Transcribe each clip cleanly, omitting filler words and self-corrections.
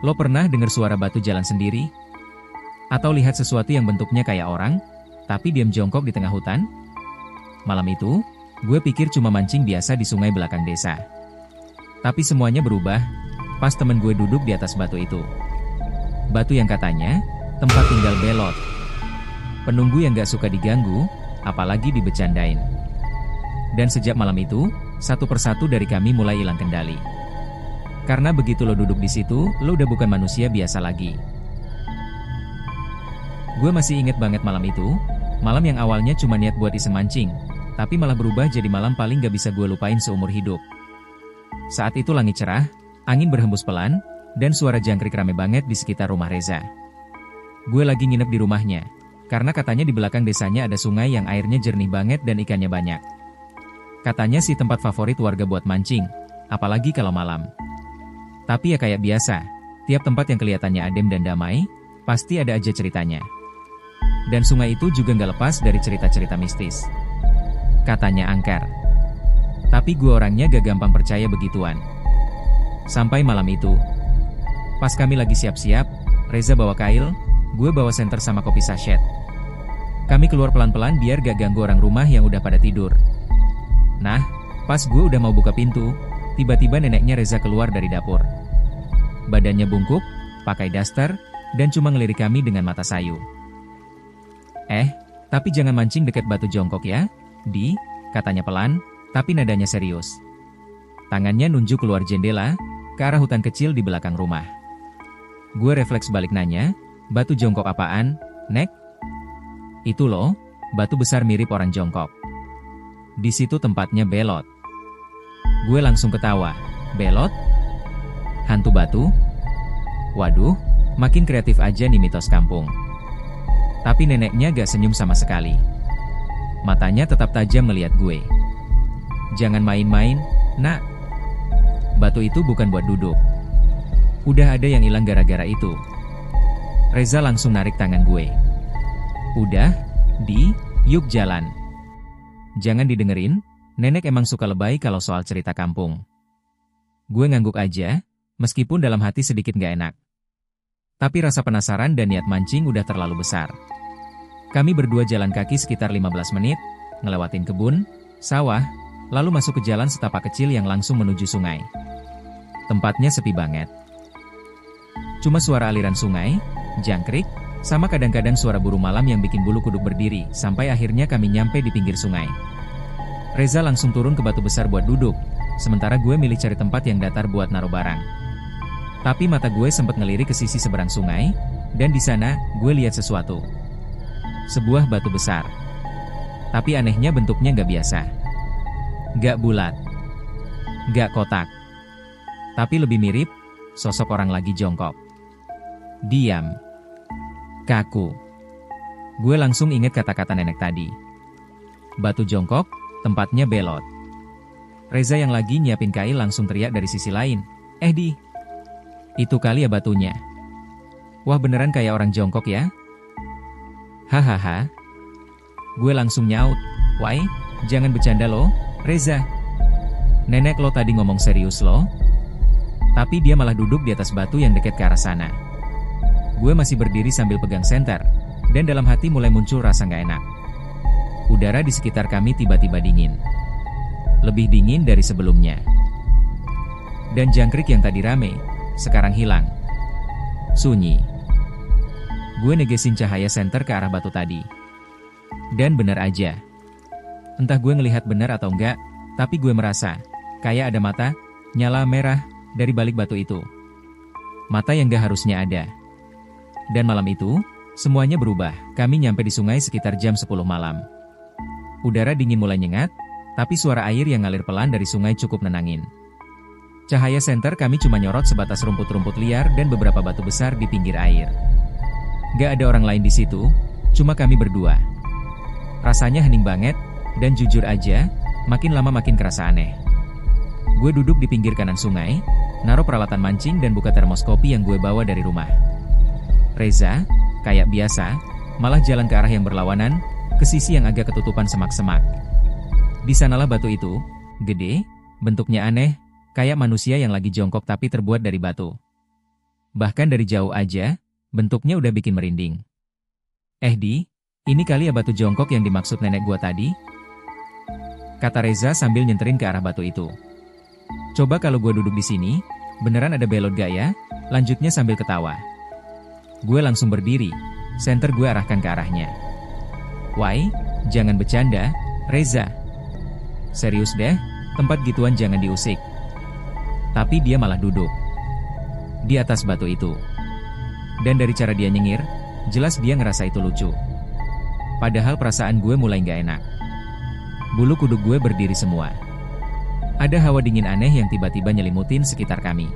Lo pernah dengar suara batu jalan sendiri? Atau lihat sesuatu yang bentuknya kayak orang, tapi diam jongkok di tengah hutan? Malam itu, gue pikir cuma mancing biasa di sungai belakang desa. Tapi semuanya berubah, pas temen gue duduk di atas batu itu. Batu yang katanya, tempat tinggal Belot. Penunggu yang gak suka diganggu, apalagi dibecandain. Dan sejak malam itu, satu persatu dari kami mulai hilang kendali. Karena begitu lo duduk di situ, lo udah bukan manusia biasa lagi. Gue masih inget banget malam itu, malam yang awalnya cuma niat buat iseng mancing, tapi malah berubah jadi malam paling gak bisa gue lupain seumur hidup. Saat itu langit cerah, angin berhembus pelan, dan suara jangkrik rame banget di sekitar rumah Reza. Gue lagi nginep di rumahnya, karena katanya di belakang desanya ada sungai yang airnya jernih banget dan ikannya banyak. Katanya sih tempat favorit warga buat mancing, apalagi kalau malam. Tapi ya kayak biasa, tiap tempat yang kelihatannya adem dan damai, pasti ada aja ceritanya. Dan sungai itu juga nggak lepas dari cerita-cerita mistis. Katanya angker. Tapi gue orangnya gak gampang percaya begituan. Sampai malam itu, pas kami lagi siap-siap, Reza bawa kail, gue bawa senter sama kopi sachet. Kami keluar pelan-pelan biar gak ganggu orang rumah yang udah pada tidur. Nah, pas gue udah mau buka pintu, tiba-tiba neneknya Reza keluar dari dapur. Badannya bungkuk, pakai daster, dan cuma ngelirik kami dengan mata sayu. Tapi jangan mancing deket batu jongkok ya, Di, katanya pelan, tapi nadanya serius. Tangannya nunjuk keluar jendela, ke arah hutan kecil di belakang rumah. Gue refleks balik nanya, batu jongkok apaan, Nek? Itu loh, batu besar mirip orang jongkok. Di situ tempatnya Belot. Gue langsung ketawa. Belot? Hantu batu? Waduh, makin kreatif aja nih mitos kampung. Tapi neneknya gak senyum sama sekali. Matanya tetap tajam ngeliat gue. Jangan main-main, Nak. Batu itu bukan buat duduk. Udah ada yang hilang gara-gara itu. Reza langsung narik tangan gue. Udah, Di, yuk jalan. Jangan didengerin, nenek emang suka lebay kalau soal cerita kampung. Gue ngangguk aja, meskipun dalam hati sedikit gak enak. Tapi rasa penasaran dan niat mancing udah terlalu besar. Kami berdua jalan kaki sekitar 15 menit, ngelewatin kebun, sawah, lalu masuk ke jalan setapak kecil yang langsung menuju sungai. Tempatnya sepi banget. Cuma suara aliran sungai, jangkrik, sama kadang-kadang suara burung malam yang bikin bulu kuduk berdiri, sampai akhirnya kami nyampe di pinggir sungai. Reza langsung turun ke batu besar buat duduk, sementara gue milih cari tempat yang datar buat naruh barang. Tapi mata gue sempat ngelirik ke sisi seberang sungai, dan di sana, gue lihat sesuatu. Sebuah batu besar. Tapi anehnya bentuknya nggak biasa. Nggak bulat. Nggak kotak. Tapi lebih mirip, sosok orang lagi jongkok. Diam. Kaku. Gue langsung inget kata-kata nenek tadi. Batu jongkok, tempatnya Belot. Reza yang lagi nyiapin kail langsung teriak dari sisi lain. Di, itu kali ya batunya. Wah beneran kayak orang jongkok ya? Hahaha. Gue langsung nyaut. Wah, jangan bercanda lo, Reza. Nenek lo tadi ngomong serius lo. Tapi dia malah duduk di atas batu yang dekat ke arah sana. Gue masih berdiri sambil pegang senter, dan dalam hati mulai muncul rasa gak enak. Udara di sekitar kami tiba-tiba dingin. Lebih dingin dari sebelumnya. Dan jangkrik yang tadi rame, sekarang hilang. Sunyi. Gue negesin cahaya senter ke arah batu tadi. Dan benar aja. Entah gue ngelihat benar atau enggak, tapi gue merasa, kayak ada mata, nyala merah, dari balik batu itu. Mata yang gak harusnya ada. Dan malam itu, semuanya berubah. Kami nyampe di sungai sekitar jam 10 malam. Udara dingin mulai nyengat, tapi suara air yang ngalir pelan dari sungai cukup nenangin. Cahaya senter kami cuma nyorot sebatas rumput-rumput liar dan beberapa batu besar di pinggir air. Gak ada orang lain di situ, cuma kami berdua. Rasanya hening banget, dan jujur aja, makin lama makin kerasa aneh. Gue duduk di pinggir kanan sungai, naruh peralatan mancing dan buka termos kopi yang gue bawa dari rumah. Reza, kayak biasa, malah jalan ke arah yang berlawanan, ke sisi yang agak ketutupan semak-semak. Di sanalah batu itu, gede, bentuknya aneh, kayak manusia yang lagi jongkok tapi terbuat dari batu. Bahkan dari jauh aja, bentuknya udah bikin merinding. Di, ini kali ya batu jongkok yang dimaksud nenek gua tadi? Kata Reza sambil nyenterin ke arah batu itu. Coba kalau gua duduk di sini, beneran ada belot gak ya? Lanjutnya sambil ketawa. Gue langsung berdiri, senter gue arahkan ke arahnya. Why, jangan bercanda, Reza. Serius deh, tempat gituan jangan diusik. Tapi dia malah duduk di atas batu itu. Dan dari cara dia nyengir, jelas dia ngerasa itu lucu. Padahal perasaan gue mulai gak enak. Bulu kuduk gue berdiri semua. Ada hawa dingin aneh yang tiba-tiba nyelimutin sekitar kami.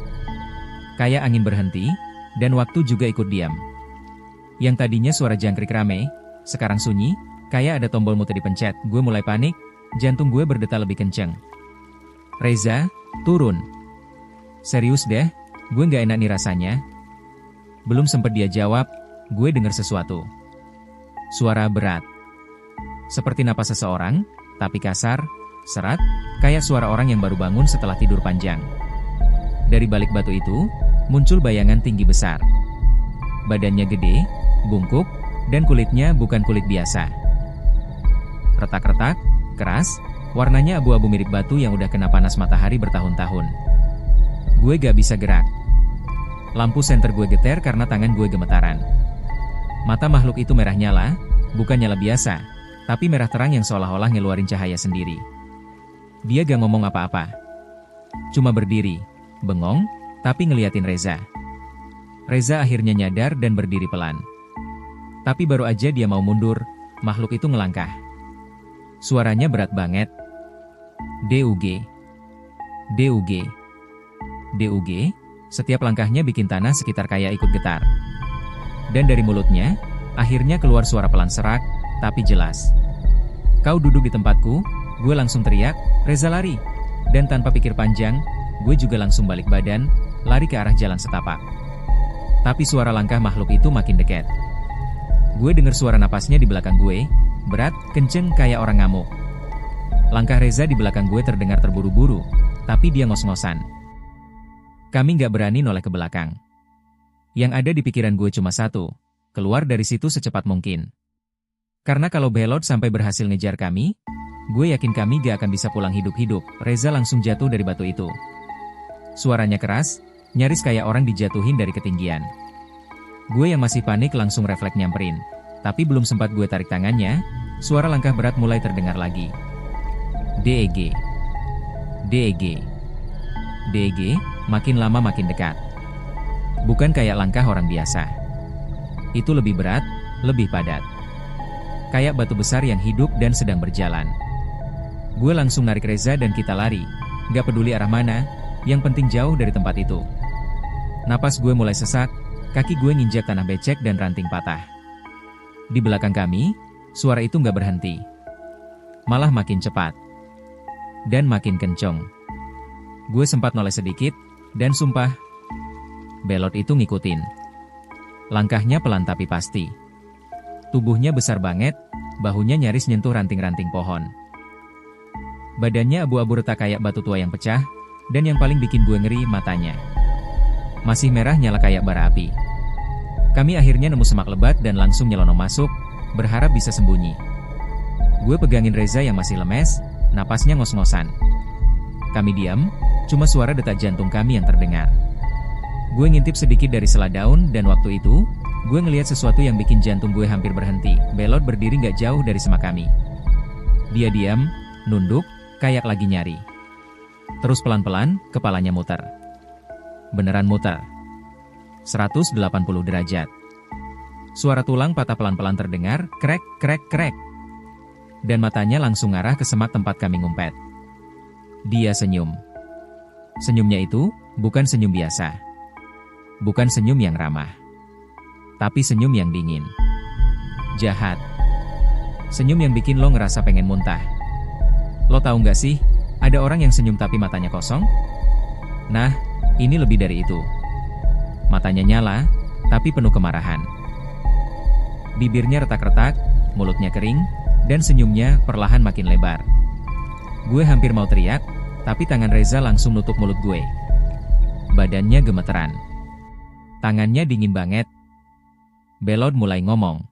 Kayak angin berhenti, dan waktu juga ikut diam. Yang tadinya suara jangkrik rame, sekarang sunyi, kayak ada tombol mute dipencet. Gue mulai panik, jantung gue berdetak lebih kenceng. Reza, turun. Serius deh, gue gak enak nih rasanya. Belum sempet dia jawab, gue dengar sesuatu. Suara berat. Seperti napas seseorang, tapi kasar, serat, kayak suara orang yang baru bangun setelah tidur panjang. Dari balik batu itu, muncul bayangan tinggi besar. Badannya gede, bungkuk, dan kulitnya bukan kulit biasa. Retak-retak, keras, warnanya abu-abu mirip batu yang udah kena panas matahari bertahun-tahun. Gue gak bisa gerak. Lampu senter gue geter karena tangan gue gemetaran. Mata makhluk itu merah nyala, bukan nyala biasa, tapi merah terang yang seolah-olah ngeluarin cahaya sendiri. Dia gak ngomong apa-apa. Cuma berdiri, bengong, tapi ngeliatin Reza. Reza akhirnya nyadar dan berdiri pelan. Tapi baru aja dia mau mundur, makhluk itu ngelangkah. Suaranya berat banget. DUG. DUG. DUG, setiap langkahnya bikin tanah sekitar kayak ikut getar. Dan dari mulutnya, akhirnya keluar suara pelan serak, tapi jelas. Kau duduk di tempatku, gue langsung teriak, Reza lari. Dan tanpa pikir panjang, gue juga langsung balik badan, lari ke arah jalan setapak. Tapi suara langkah makhluk itu makin dekat. Gue dengar suara napasnya di belakang gue, berat, kenceng kayak orang ngamuk. Langkah Reza di belakang gue terdengar terburu-buru, tapi dia ngos-ngosan. Kami gak berani noleh ke belakang. Yang ada di pikiran gue cuma satu, keluar dari situ secepat mungkin. Karena kalau belot sampai berhasil ngejar kami, gue yakin kami gak akan bisa pulang hidup-hidup. Reza langsung jatuh dari batu itu. Suaranya keras, nyaris kayak orang dijatuhin dari ketinggian. Gue yang masih panik langsung refleks nyamperin. Tapi belum sempat gue tarik tangannya, suara langkah berat mulai terdengar lagi. DEG. DEG. DEG, makin lama makin dekat. Bukan kayak langkah orang biasa. Itu lebih berat, lebih padat. Kayak batu besar yang hidup dan sedang berjalan. Gue langsung narik Reza dan kita lari. Gak peduli arah mana, yang penting jauh dari tempat itu. Napas gue mulai sesak, kaki gue nginjak tanah becek dan ranting patah. Di belakang kami, suara itu gak berhenti. Malah makin cepat. Dan makin kencang. Gue sempat noleh sedikit, dan sumpah, belot itu ngikutin. Langkahnya pelan tapi pasti. Tubuhnya besar banget, bahunya nyaris nyentuh ranting-ranting pohon. Badannya abu-abu retak kayak batu tua yang pecah, dan yang paling bikin gue ngeri matanya. Masih merah nyala kayak bara api. Kami akhirnya nemu semak lebat dan langsung nyelonong masuk, berharap bisa sembunyi. Gue pegangin Reza yang masih lemes, napasnya ngos-ngosan. Kami diam, cuma suara detak jantung kami yang terdengar. Gue ngintip sedikit dari sela daun dan waktu itu, gue ngeliat sesuatu yang bikin jantung gue hampir berhenti. Belot berdiri gak jauh dari semak kami. Dia diam, nunduk, kayak lagi nyari. Terus pelan-pelan, kepalanya muter. Beneran muter. 180 derajat. Suara tulang patah pelan-pelan terdengar, krek, krek, krek. Dan matanya langsung ngarah ke semak tempat kami ngumpet. Dia senyum. Senyumnya itu, bukan senyum biasa. Bukan senyum yang ramah. Tapi senyum yang dingin. Jahat. Senyum yang bikin lo ngerasa pengen muntah. Lo tahu nggak sih, ada orang yang senyum tapi matanya kosong? Nah, ini lebih dari itu. Matanya nyala, tapi penuh kemarahan. Bibirnya retak-retak, mulutnya kering, dan senyumnya perlahan makin lebar. Gue hampir mau teriak, tapi tangan Reza langsung nutup mulut gue. Badannya gemeteran. Tangannya dingin banget. Belot mulai ngomong.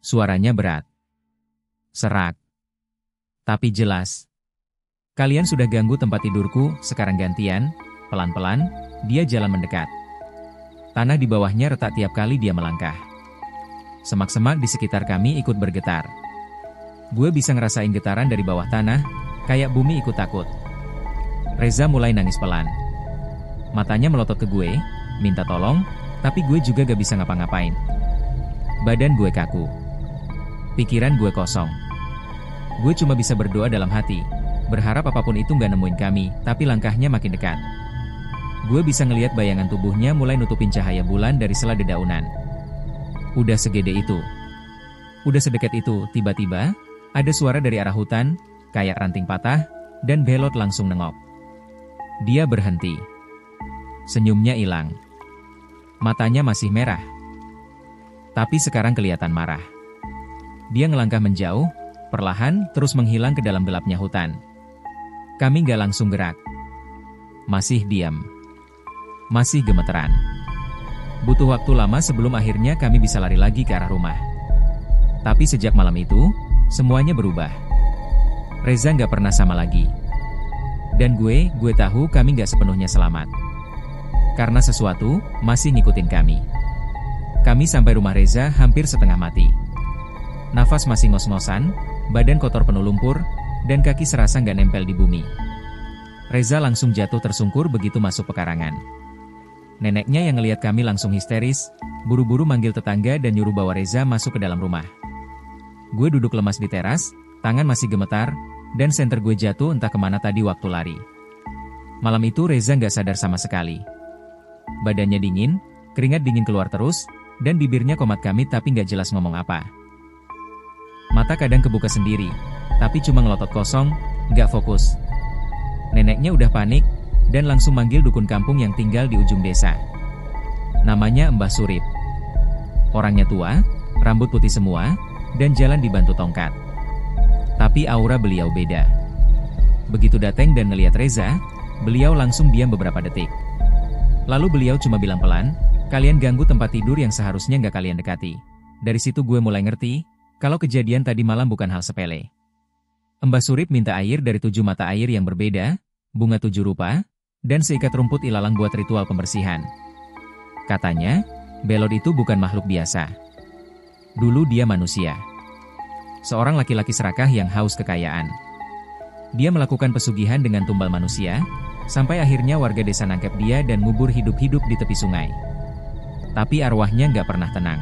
Suaranya berat. Serak. Tapi jelas. Kalian sudah ganggu tempat tidurku, sekarang gantian. Pelan-pelan, dia jalan mendekat. Tanah di bawahnya retak tiap kali dia melangkah. Semak-semak di sekitar kami ikut bergetar. Gue bisa ngerasain getaran dari bawah tanah, kayak bumi ikut takut. Reza mulai nangis pelan. Matanya melotot ke gue, minta tolong, tapi gue juga gak bisa ngapa-ngapain. Badan gue kaku. Pikiran gue kosong. Gue cuma bisa berdoa dalam hati, berharap apapun itu gak nemuin kami, tapi langkahnya makin dekat. Gue bisa ngelihat bayangan tubuhnya mulai nutupin cahaya bulan dari sela dedaunan. Udah segede itu. Udah sedekat itu, tiba-tiba, ada suara dari arah hutan, kayak ranting patah, dan Belot langsung nengok. Dia berhenti. Senyumnya hilang. Matanya masih merah. Tapi sekarang kelihatan marah. Dia ngelangkah menjauh, perlahan, terus menghilang ke dalam gelapnya hutan. Kami gak langsung gerak. Masih diam. Masih gemeteran. Butuh waktu lama sebelum akhirnya kami bisa lari lagi ke arah rumah. Tapi sejak malam itu, semuanya berubah. Reza gak pernah sama lagi. Dan gue tahu kami gak sepenuhnya selamat. Karena sesuatu masih ngikutin kami. Kami sampai rumah Reza hampir setengah mati. Nafas masih ngos-ngosan, badan kotor penuh lumpur, dan kaki serasa gak nempel di bumi. Reza langsung jatuh tersungkur begitu masuk pekarangan. Neneknya yang ngelihat kami langsung histeris, buru-buru manggil tetangga dan nyuruh bawa Reza masuk ke dalam rumah. Gue duduk lemas di teras, tangan masih gemetar, dan senter gue jatuh entah kemana tadi waktu lari. Malam itu Reza gak sadar sama sekali. Badannya dingin, keringat dingin keluar terus, dan bibirnya komat kamit tapi gak jelas ngomong apa. Mata kadang kebuka sendiri, tapi cuma ngelotot kosong, gak fokus. Neneknya udah panik, dan langsung manggil dukun kampung yang tinggal di ujung desa. Namanya Mbah Surip. Orangnya tua, rambut putih semua, dan jalan dibantu tongkat. Tapi aura beliau beda. Begitu dateng dan ngeliat Reza, beliau langsung diam beberapa detik. Lalu beliau cuma bilang pelan, kalian ganggu tempat tidur yang seharusnya nggak kalian dekati. Dari situ gue mulai ngerti, kalau kejadian tadi malam bukan hal sepele. Mbah Surip minta air dari 7 mata air yang berbeda, bunga 7 rupa, dan seikat rumput ilalang buat ritual pembersihan. Katanya, Belot itu bukan makhluk biasa. Dulu dia manusia. Seorang laki-laki serakah yang haus kekayaan. Dia melakukan pesugihan dengan tumbal manusia, sampai akhirnya warga desa nangkep dia dan ngubur hidup-hidup di tepi sungai. Tapi arwahnya nggak pernah tenang.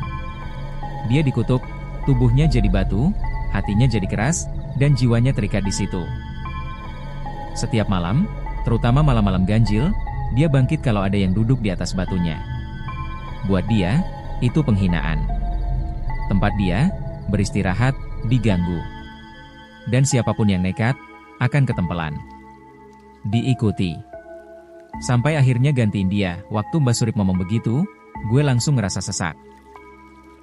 Dia dikutuk, tubuhnya jadi batu, hatinya jadi keras, dan jiwanya terikat di situ. Setiap malam, terutama malam-malam ganjil, dia bangkit kalau ada yang duduk di atas batunya. Buat dia, itu penghinaan. Tempat dia beristirahat, diganggu. Dan siapapun yang nekat, akan ketempelan. Diikuti. Sampai akhirnya gantiin dia. Waktu Mbah Surip ngomong begitu, gue langsung ngerasa sesak.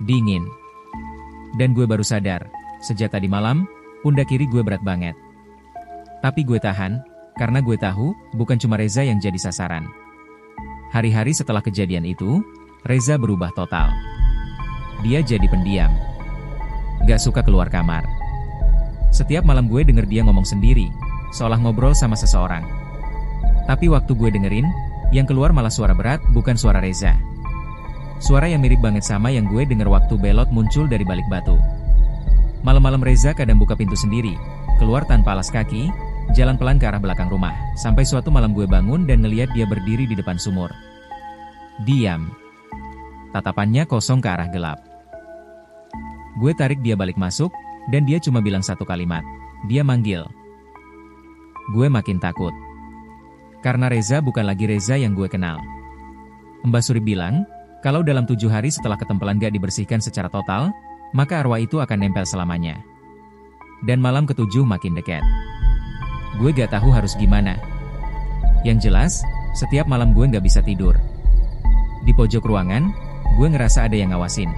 Dingin. Dan gue baru sadar, sejak tadi malam, pundak kiri gue berat banget. Tapi gue tahan, karena gue tahu, bukan cuma Reza yang jadi sasaran. Hari-hari setelah kejadian itu, Reza berubah total. Dia jadi pendiam. Gak suka keluar kamar. Setiap malam gue denger dia ngomong sendiri, seolah ngobrol sama seseorang. Tapi waktu gue dengerin, yang keluar malah suara berat, bukan suara Reza. Suara yang mirip banget sama yang gue denger waktu Belot muncul dari balik batu. Malam-malam Reza kadang buka pintu sendiri, keluar tanpa alas kaki, jalan pelan ke arah belakang rumah, sampai suatu malam gue bangun dan ngeliat dia berdiri di depan sumur. Diam. Tatapannya kosong ke arah gelap. Gue tarik dia balik masuk, dan dia cuma bilang satu kalimat. Dia manggil. Gue makin takut. Karena Reza bukan lagi Reza yang gue kenal. Mbah Surip bilang, kalau dalam 7 hari setelah ketempelan gak dibersihkan secara total, maka arwah itu akan nempel selamanya. Dan malam ke-7 makin dekat. Gue gak tahu harus gimana. Yang jelas, setiap malam gue gak bisa tidur. Di pojok ruangan, gue ngerasa ada yang ngawasin.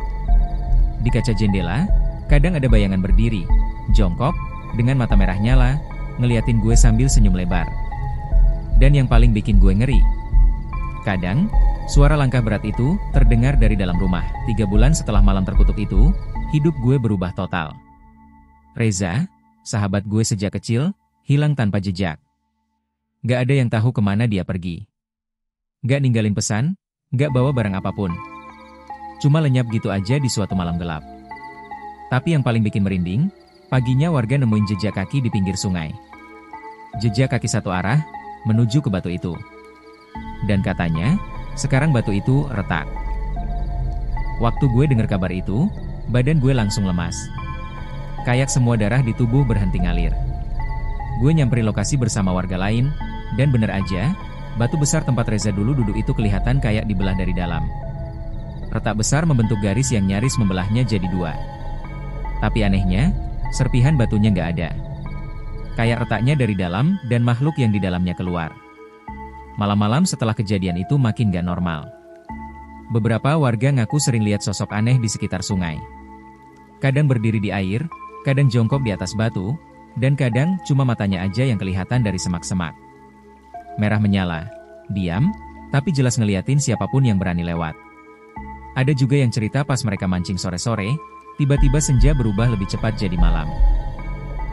Di kaca jendela, kadang ada bayangan berdiri, jongkok, dengan mata merah nyala, ngeliatin gue sambil senyum lebar. Dan yang paling bikin gue ngeri, kadang, Suara langkah berat itu terdengar dari dalam rumah. 3 bulan setelah malam terkutuk itu, hidup gue berubah total. Reza, sahabat gue sejak kecil, hilang tanpa jejak. Gak ada yang tahu kemana dia pergi. Gak ninggalin pesan, gak bawa barang apapun. Cuma lenyap gitu aja di suatu malam gelap. Tapi yang paling bikin merinding, paginya warga nemuin jejak kaki di pinggir sungai. Jejak kaki satu arah, menuju ke batu itu. Dan katanya, sekarang batu itu retak. Waktu gue dengar kabar itu, badan gue langsung lemas. Kayak semua darah di tubuh berhenti ngalir. Gue nyamperin lokasi bersama warga lain, dan bener aja, batu besar tempat Reza dulu duduk itu kelihatan kayak dibelah dari dalam. Retak besar membentuk garis yang nyaris membelahnya jadi 2. Tapi anehnya, serpihan batunya nggak ada. Kayak retaknya dari dalam dan makhluk yang di dalamnya keluar. Malam-malam setelah kejadian itu makin gak normal. Beberapa warga ngaku sering lihat sosok aneh di sekitar sungai. Kadang berdiri di air, kadang jongkok di atas batu, dan kadang cuma matanya aja yang kelihatan dari semak-semak. Merah menyala, diam, tapi jelas ngeliatin siapapun yang berani lewat. Ada juga yang cerita pas mereka mancing sore-sore, tiba-tiba senja berubah lebih cepat jadi malam.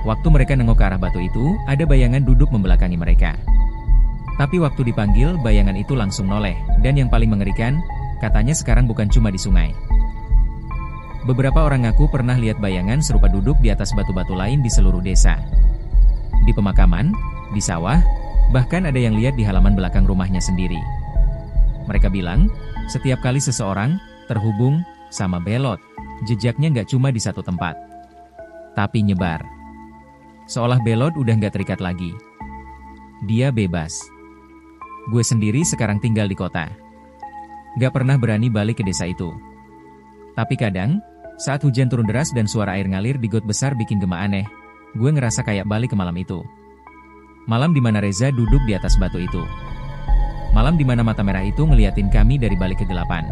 Waktu mereka nengok ke arah batu itu, ada bayangan duduk membelakangi mereka. Tapi waktu dipanggil, bayangan itu langsung noleh, dan yang paling mengerikan, katanya sekarang bukan cuma di sungai. Beberapa orang ngaku pernah lihat bayangan serupa duduk di atas batu-batu lain di seluruh desa. Di pemakaman, di sawah, bahkan ada yang lihat di halaman belakang rumahnya sendiri. Mereka bilang, setiap kali seseorang terhubung sama Belot, jejaknya nggak cuma di satu tempat, tapi nyebar. Seolah Belot udah nggak terikat lagi. Dia bebas. Gue sendiri sekarang tinggal di kota. Gak pernah berani balik ke desa itu. Tapi kadang, saat hujan turun deras dan suara air ngalir di got besar bikin gema aneh, gue ngerasa kayak balik ke malam itu. Malam di mana Reza duduk di atas batu itu. Malam di mana mata merah itu ngeliatin kami dari balik kegelapan.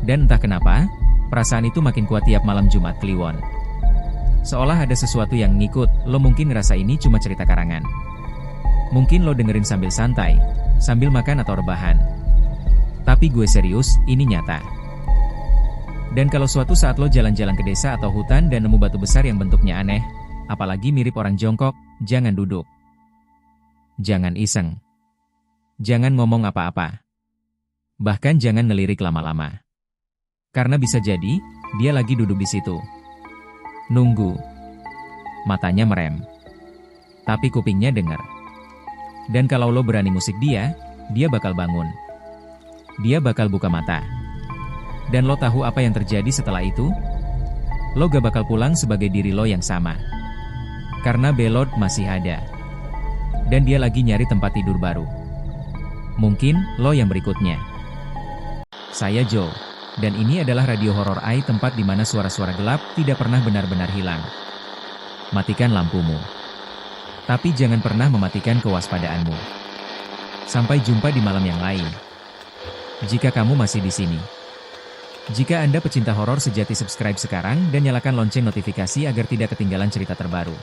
Dan entah kenapa, perasaan itu makin kuat tiap malam Jumat Kliwon. Seolah ada sesuatu yang ngikut, lo mungkin ngerasa ini cuma cerita karangan. Mungkin lo dengerin sambil santai, sambil makan atau rebahan. Tapi gue serius, ini nyata. Dan kalau suatu saat lo jalan-jalan ke desa atau hutan dan nemu batu besar yang bentuknya aneh, apalagi mirip orang jongkok, jangan duduk. Jangan iseng. Jangan ngomong apa-apa. Bahkan jangan ngelirik lama-lama. Karena bisa jadi, dia lagi duduk di situ. Nunggu. Matanya merem. Tapi kupingnya dengar. Dan kalau lo berani musik dia bakal bangun. Dia bakal buka mata. Dan lo tahu apa yang terjadi setelah itu? Lo gak bakal pulang sebagai diri lo yang sama. Karena Belot masih ada. Dan dia lagi nyari tempat tidur baru. Mungkin lo yang berikutnya. Saya Joe. Dan ini adalah Radio Horor AI, tempat di mana suara-suara gelap tidak pernah benar-benar hilang. Matikan lampumu. Tapi jangan pernah mematikan kewaspadaanmu. Sampai jumpa di malam yang lain. Jika kamu masih di sini. Jika Anda pecinta horor sejati, subscribe sekarang dan nyalakan lonceng notifikasi agar tidak ketinggalan cerita terbaru.